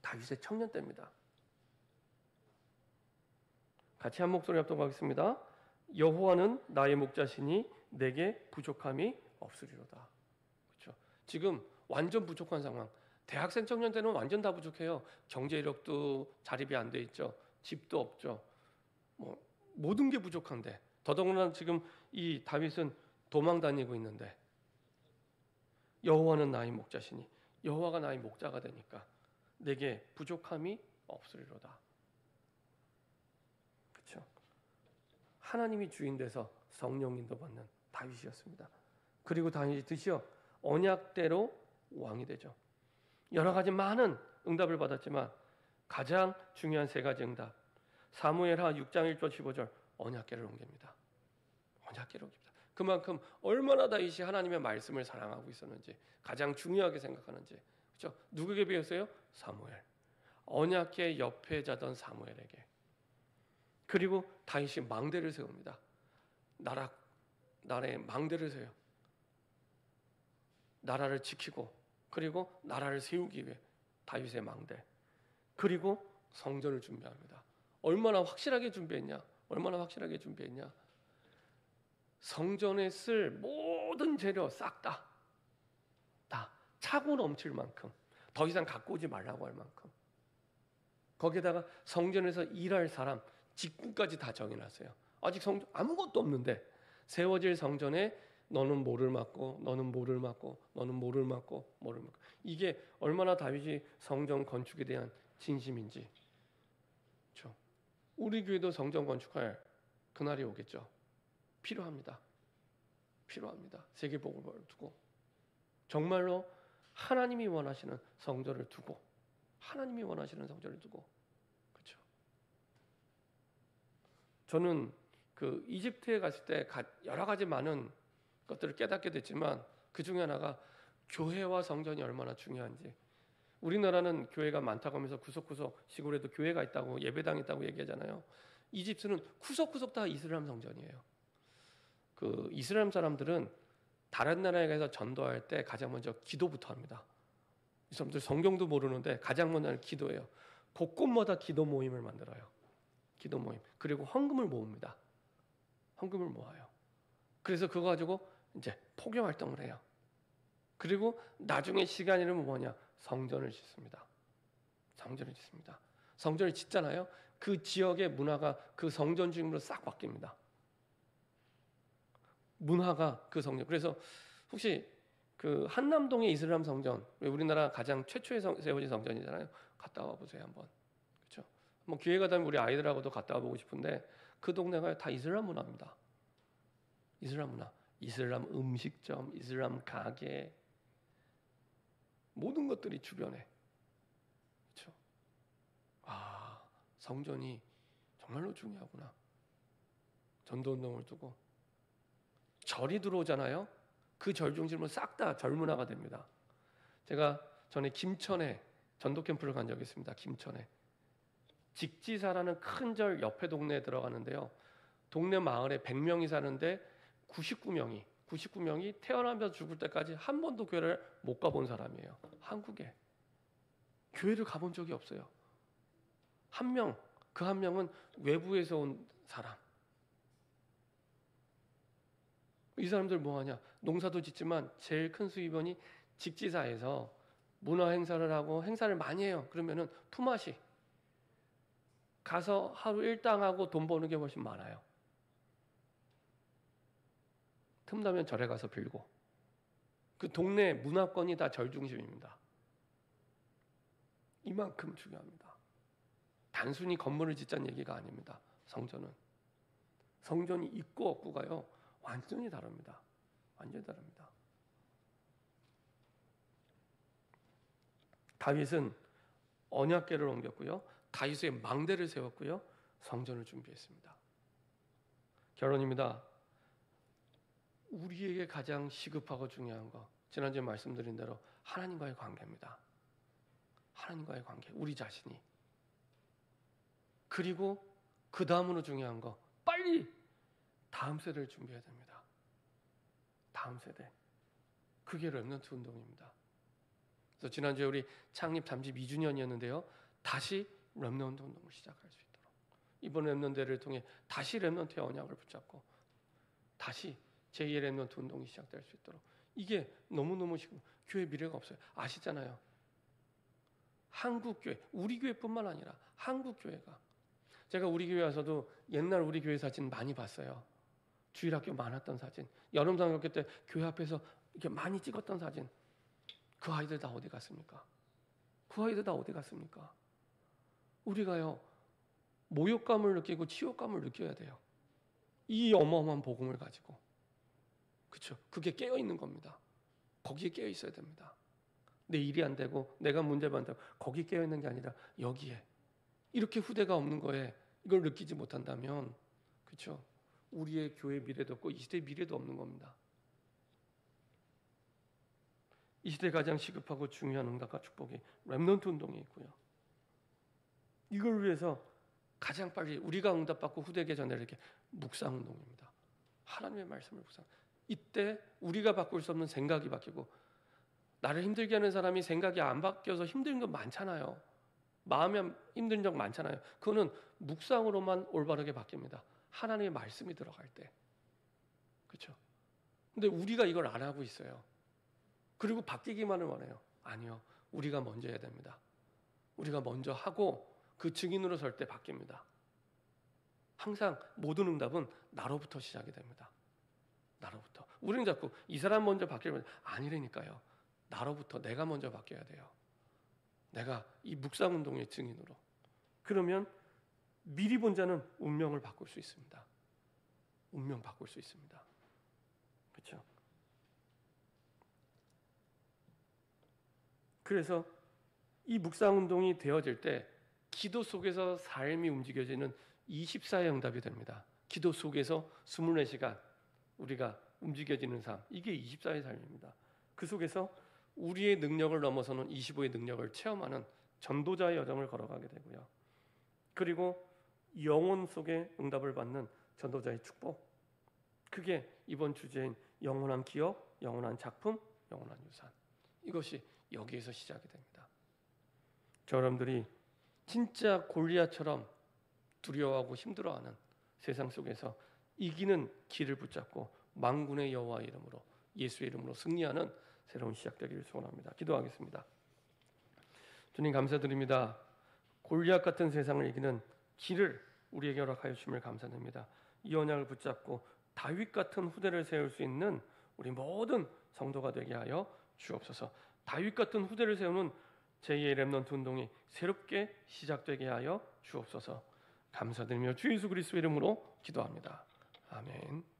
다윗의 청년 때입니다. 같이 한 목소리 합독하겠습니다. 여호와는 나의 목자시니 내게 부족함이 없으리로다. 그렇죠? 지금 완전 부족한 상황. 대학생 청년 때는 완전 다 부족해요. 경제 이력도 자립이 안 돼 있죠. 집도 없죠. 모든 게 부족한데 더더군다나 지금 이 다윗은 도망 다니고 있는데 여호와는 나의 목자시니 여호와가 나의 목자가 되니까 내게 부족함이 없으리로다. 그렇죠? 하나님이 주인 돼서 성령 인도받는 다윗이었습니다. 그리고 다윗이 드디어 언약대로 왕이 되죠. 여러 가지 많은 응답을 받았지만 가장 중요한 세 가지 응답. 사무엘하 6장 1절 15절 언약궤를 옮깁니다. 언약궤를 옮깁니다. 그만큼 얼마나 다윗이 하나님의 말씀을 사랑하고 있었는지, 가장 중요하게 생각하는지. 그렇죠? 누구에게 배웠어요? 사무엘. 언약궤 옆에 자던 사무엘에게. 그리고 다윗이 망대를 세웁니다. 나라의 망대를 세워요. 나라를 지키고 그리고 나라를 세우기 위해 다윗의 망대. 그리고 성전을 준비합니다. 얼마나 확실하게 준비했냐? 얼마나 확실하게 준비했냐? 성전에 쓸 모든 재료 싹 다 차고 넘칠 만큼, 더 이상 갖고 오지 말라고 할 만큼, 거기에다가 성전에서 일할 사람 직분까지 다 정해놨어요. 아직 성전 아무것도 없는데 세워질 성전에 너는 뭐를 맡고, 너는 뭐를 맡고, 너는 뭐를 맡고, 뭐를 맡고. 이게 얼마나 다윗이 성전 건축에 대한 진심인지. 그렇죠? 우리 교회도 성전 건축할 그날이 오겠죠. 필요합니다. 필요합니다. 세계복음을 두고 정말로 하나님이 원하시는 성전을 두고, 하나님이 원하시는 성전을 두고. 그렇죠? 저는 그 이집트에 갔을 때 여러 가지 많은 것들을 깨닫게 됐지만 그 중에 하나가 교회와 성전이 얼마나 중요한지. 우리나라는 교회가 많다고 하면서 구석구석 시골에도 교회가 있다고, 예배당 있다고 얘기하잖아요. 이집트는 구석구석 다 이슬람 성전이에요. 그 이슬람 사람들은 다른 나라에 가서 전도할 때 가장 먼저 기도부터 합니다. 이 사람들 성경도 모르는데 가장 먼저 기도해요. 곳곳마다 기도 모임을 만들어요. 기도 모임. 그리고 헌금을 모읍니다. 헌금을 모아요. 그래서 그거 가지고 이제 포교 활동을 해요. 그리고 나중에 시간이 되면 뭐냐? 성전을 짓습니다. 성전을 짓습니다. 성전을 짓잖아요. 그 지역의 문화가 그 성전 주임으로 싹 바뀝니다. 문화가 그 성전. 그래서 혹시 그 한남동의 이슬람 성전, 우리나라 가장 최초에 세워진 성전이잖아요. 갔다 와 보세요 한번. 그렇죠? 한번 기회가 되면 우리 아이들하고도 갔다 와 보고 싶은데 그 동네가 다 이슬람 문화입니다. 이슬람 문화, 이슬람 음식점, 이슬람 가게, 모든 것들이 주변에. 그렇죠? 아, 성전이 정말로 중요하구나. 전도운동을 두고 절이 들어오잖아요. 그 절 중심으로 싹 다 절 문화가 됩니다. 제가 전에 김천에 전도 캠프를 간 적이 있습니다. 김천에 직지사라는 큰 절 옆에 동네에 들어가는데요. 동네 마을에 100명이 사는데 99명이 태어나면서 죽을 때까지 한 번도 교회를 못 가본 사람이에요. 한국에 교회를 가본 적이 없어요. 한 명, 그 한 명은 외부에서 온 사람. 이 사람들 뭐하냐? 농사도 짓지만 제일 큰 수입원이 직지사에서 문화 행사를 하고 행사를 많이 해요. 그러면은 품앗이 가서 하루 일당하고 돈 버는 게 훨씬 많아요. 틈나면 절에 가서 빌고. 그 동네 문화권이 다 절 중심입니다. 이만큼 중요합니다. 단순히 건물을 짓자는 얘기가 아닙니다. 성전은. 성전이 있고 없고가요. 완전히 다릅니다. 완전히 다릅니다. 다윗은 언약궤를 옮겼고요. 다윗의 망대를 세웠고요. 성전을 준비했습니다. 결론입니다. 우리에게 가장 시급하고 중요한 거, 지난주에 말씀드린 대로 하나님과의 관계입니다. 하나님과의 관계, 우리 자신이. 그리고 그 다음으로 중요한 거, 빨리 다음 세대를 준비해야 됩니다. 다음 세대. 그게 렘넌트 운동입니다. 그래서 지난주에 우리 창립 32주년이었는데요. 다시 렘넌트 운동을 시작할 수 있도록. 이번 렘넌트를 통해 다시 렘넌트의 언약을 붙잡고 다시 제2의 렘넌트 운동이 시작될 수 있도록. 이게 너무너무 지금 교회 미래가 없어요. 아시잖아요. 한국교회, 우리 교회뿐만 아니라 한국교회가. 제가 우리 교회 와서도 옛날 우리 교회 사진 많이 봤어요. 주일학교 많았던 사진, 여름장학교 때 교회 앞에서 이렇게 많이 찍었던 사진. 그 아이들 다 어디 갔습니까? 그 아이들 다 어디 갔습니까? 우리가요, 모욕감을 느끼고 치욕감을 느껴야 돼요. 이 어마어마한 복음을 가지고. 그렇죠? 그게 깨어있는 겁니다. 거기에 깨어 있어야 됩니다. 내 일이 안 되고 내가 문제 많다고 거기 깨어 있는 게 아니라 여기에. 이렇게 후대가 없는 거에 이걸 느끼지 못한다면, 그렇죠? 우리의 교회 미래도 없고 이 시대의 미래도 없는 겁니다. 이 시대 가장 시급하고 중요한 응답과 축복이 렘넌트 운동에 있고요. 이걸 위해서 가장 빨리 우리가 응답받고 후대에게 전해야 될 게 묵상 운동입니다. 하나님의 말씀을 묵상. 이때 우리가 바꿀 수 없는 생각이 바뀌고, 나를 힘들게 하는 사람이 생각이 안 바뀌어서 힘든 건 많잖아요. 마음이 힘든 적 많잖아요. 그거는 묵상으로만 올바르게 바뀝니다. 하나님의 말씀이 들어갈 때. 그렇죠? 근데 우리가 이걸 안 하고 있어요. 그리고 바뀌기만을 원해요. 아니요. 우리가 먼저 해야 됩니다. 우리가 먼저 하고 그 증인으로 설 때 바뀝니다. 항상 모든 응답은 나로부터 시작이 됩니다. 나로부터. 우리는 자꾸 이 사람 먼저 바뀌면 아니라니까요. 나로부터 내가 먼저 바뀌어야 돼요. 내가 이 묵상운동의 증인으로. 그러면 미리 본 자는 운명을 바꿀 수 있습니다. 운명 바꿀 수 있습니다. 그렇죠? 그래서 이 묵상운동이 되어질 때 기도 속에서 삶이 움직여지는 24의 응답이 됩니다. 기도 속에서 24시간 우리가 움직여지는 삶, 이게 24의 삶입니다. 그 속에서 우리의 능력을 넘어서는 25의 능력을 체험하는 전도자의 여정을 걸어가게 되고요. 그리고 영혼 속에 응답을 받는 전도자의 축복, 그게 이번 주제인 영원한 기업, 영원한 작품, 영원한 유산. 이것이 여기에서 시작이 됩니다. 여러분들이 진짜 골리앗처럼 두려워하고 힘들어하는 세상 속에서 이기는 길을 붙잡고 만군의 여호와 이름으로, 예수의 이름으로 승리하는 새로운 시작되기를 소원합니다. 기도하겠습니다. 주님 감사드립니다. 골리앗 같은 세상을 이기는 길을 우리에게 허락하여 주심을 감사드립니다. 이 언약을 붙잡고 다윗 같은 후대를 세울 수 있는 우리 모든 성도가 되게 하여 주옵소서. 다윗 같은 후대를 세우는 제2의 렘넌트 운동이 새롭게 시작되게 하여 주옵소서. 감사드리며 주 예수 그리스도 이름으로 기도합니다. 아멘.